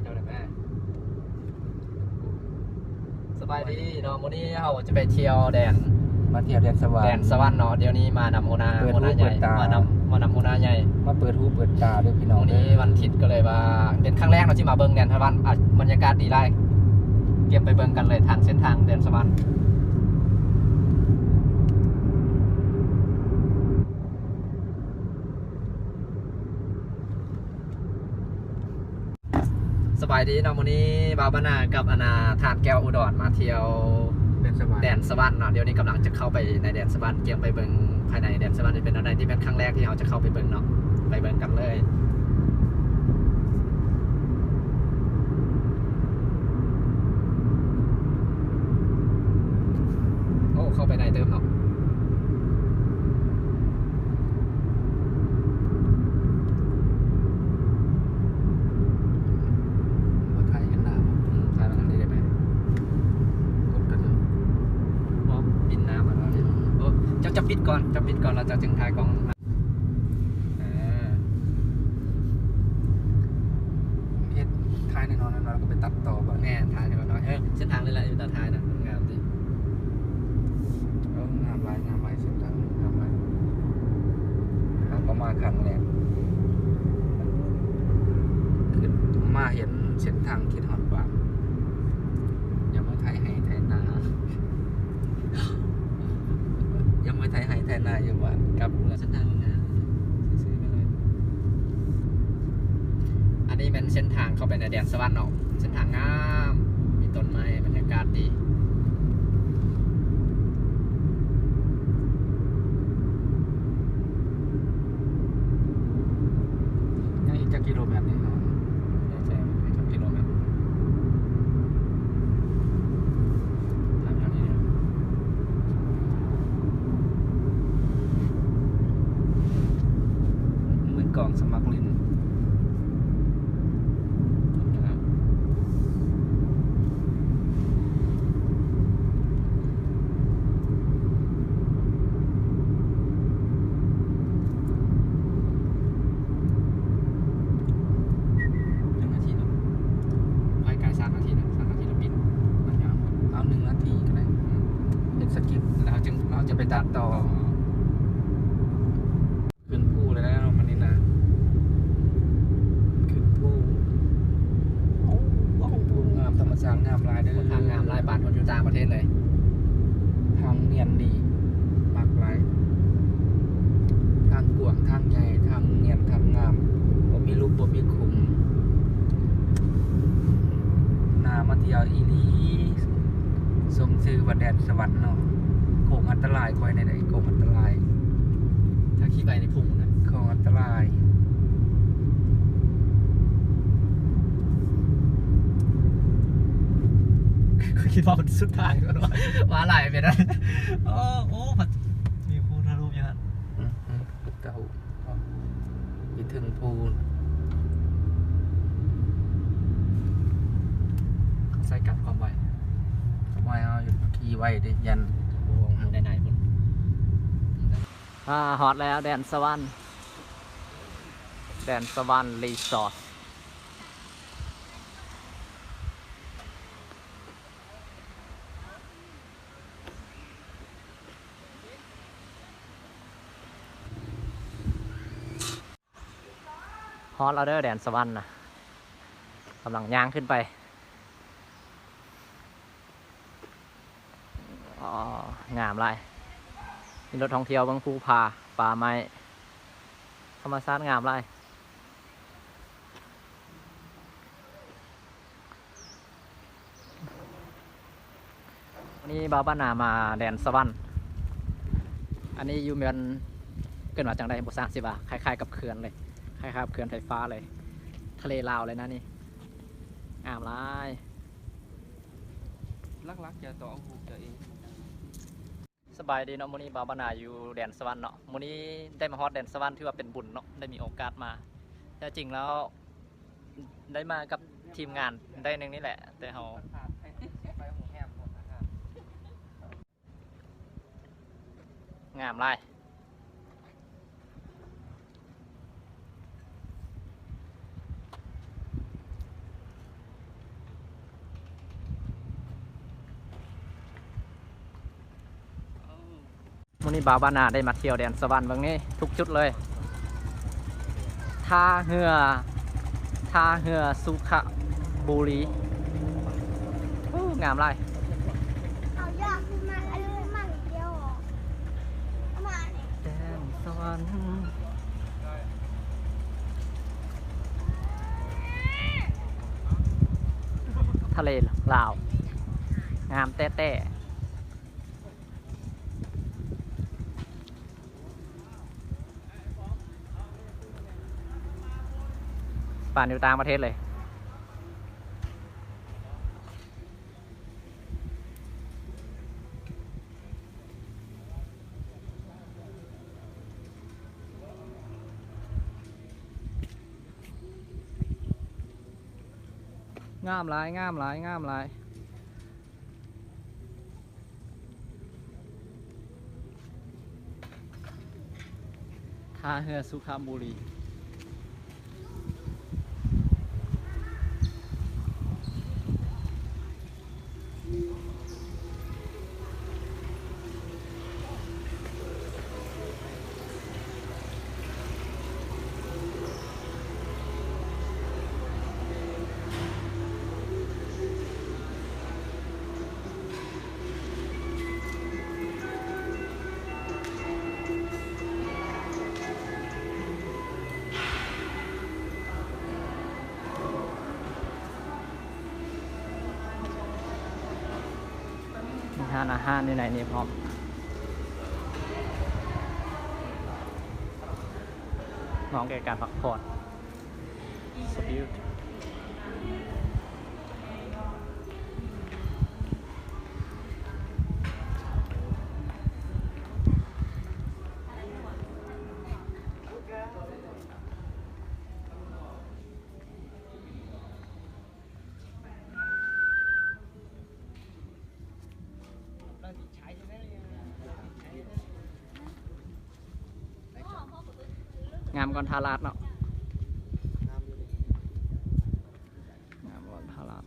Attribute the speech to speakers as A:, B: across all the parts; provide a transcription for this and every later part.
A: เจ้าหน่อยแม่สบายดีเนาะมื้อนี้เราจะไปเที่ยว
B: มาเที่ยวแดนสวรรค์
A: เนาะเดี๋ยวนี้มานำโอนาใหญ่มานำโอนาใหญ่
B: มาเปิดหูเปิดตาด้วยพี่น้อง
A: วันนี้วันอาทิตย์ก็เลยว่าเป็นครั้งแรกเราที่มาเบิ่งแดนสวรรค์บรรยากาศดีได้เก็บไปเบิ่งกันเลยทางเส้นทางแดนสวรรค์สบายดีเนาะมื้อนี้บาวบานากับอนาทานแก้วอุดรมาเที่ยวแดนสวรรค์เนาะเดี๋ยวนี้กำลังจะเข้าไปในแดนสวรรค์เกี่ยงไปเบิ่งภายในแดนสวรรค์เป็นอะไรที่เป็นครั้งแรกที่เราจะเข้าไปเบิ่งเนาะไปเบิ่งกันเลยโอ้เข้าไปในเติมเนาะ
B: ไทยกันน้
A: ใช่มาทางนี้ได้ไหม
B: ำกดกันเถอะ
A: บินน้ำมาแล้วโอ้จะปิดก่อนเราจะจึงถ่ายกล้อง
B: เฮ็ดท้ายแน่นอนแล้วก็ไปตัดต่อบ่
A: แน่ถ่ายเดี๋ยวน้อยเส้นทางเลยแหละอยู่ตาถ่ายนะงามดี
B: งามลายเส้นทางงามลายเราก็มาครั้งแรกคือมาเห็นเส้นทางคิดฮอดบ้านยังไม่ไทยให้ไทยนายังไม่ไทยให้ไทยนาอยู่บ้าน
A: กับเส้นทางนะซื้อๆไปเลยอันนี้เป็นเส้นทางเข้าไปในแดนสวรรค์เนาะเส้นทางงามมีต้นไม้บรรยากาศดี
B: ยังอีกจักกิโลเมตรนี่เนาะ
A: แน่ใจไม่ถึงกิโลเมตรทางนี้นะ
B: มือกองสมัครลิน
A: นะครับ1 นาทีเนาะไปไกล3 นาทีนะ3 นาทีเราบินมันยาว
B: เอา1 นาทีก็ได้เป็นสกิป
A: แล้วเราจะไปตัดต่อ
B: ขึ้นภูเลยนะมันนี่นะขึ้นภูขึ้นภูงามธรรมชาติงามลายเด้อ
A: ทางงามลายบาทคนอยู่ต่างประเทศเลย
B: ทางเนียนดีมากหลายทางกว้างทางใหญ่ทางเนียนทางงามบ่มีรูปบ่มีขุมนามาเที่ยวอีนี้สมชื่อว่าแดนสวรรค์เนาะโค้งอันตรายคอยในใดโค้งอันตราย
A: ถ้าขี่ไปในพุ่งนะ
B: โค้งอันตราย
A: คิดว่ามันสุดทางก็ว่าว่าไหลไปนะโอ้มีภูทะลุอย่างนั้น
B: เก่าไปถึงภู
A: เขาใส่กันความไว
B: เขาไม่เอาอยู่ขี่ไว้ดิยัน
A: วงทางใดๆพุ่นฮอตแล้วแดนสวรรค์รีสอร์ทฮอตแล้วเด้อแดนสวรรค์นะกำลังย่างขึ้นไปงามไรมีรถท่องเที่ยวบางภูผาป่าไม้ธรรมชาติงามไรวันนี้บาวบ้านนามาแดนสวรรค์อันนี้อยู่เมืองเกิดมาจากไหนบุษราสิบะคล้ายๆกับเขื่อนเลยคล้ายๆกับเขื่อนไฟฟ้าเลยทะเลลาวเลยนะนี่งามไร
B: ลักๆจะต่อหูจะเอง
A: สบายดีเนาะมื้อนี้บาวบานาอยู่แดนสวรรค์เนาะมื้อนี้ได้มาฮอดแดนสวรรค์ถือว่าเป็นบุญเนาะได้มีโอกาสมาแต่จริงแล้วได้มากับทีมงานได้นึงนี่แหละแต่เฮางามไร วันนี้บ่าวบ้านนาได้มาเที่ยวแดนสวรรค์บางนี้ทุกจุดเลยท่าเรือสุขบุรีงามไร
C: เอายอดขึ้นมาอันนี้มั่งเดียวเหรอเอามาเนี่ย
A: แดนสวรรค์ทะเลลาวงามแต้ๆป่านอยู่ต่างประเทศเลยงามหลายงามหลายงามหลายท่าเรือสุขบุรีทานอาหารในไหนนี่พร้อมน้องแก่การพักผ่อนสปิวงามก่อนทาราดเนาะงามก่อนทาราด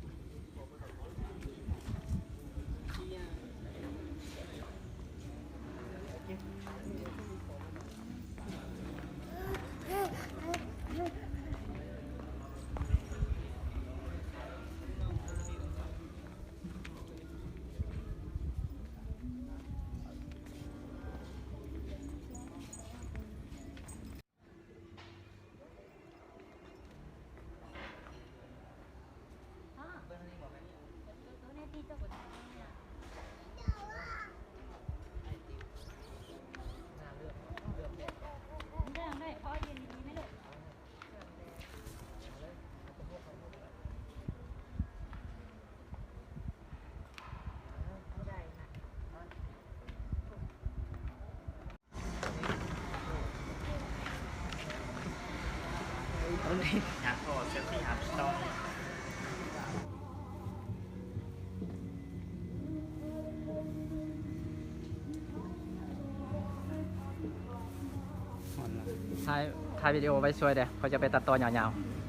D: อยากโทษเซฟตี้ครับต้อง
A: ถ่ายวิดีโอไว้ช่วยเดี๋ยวเขาจะไปตัดต่อยาวๆ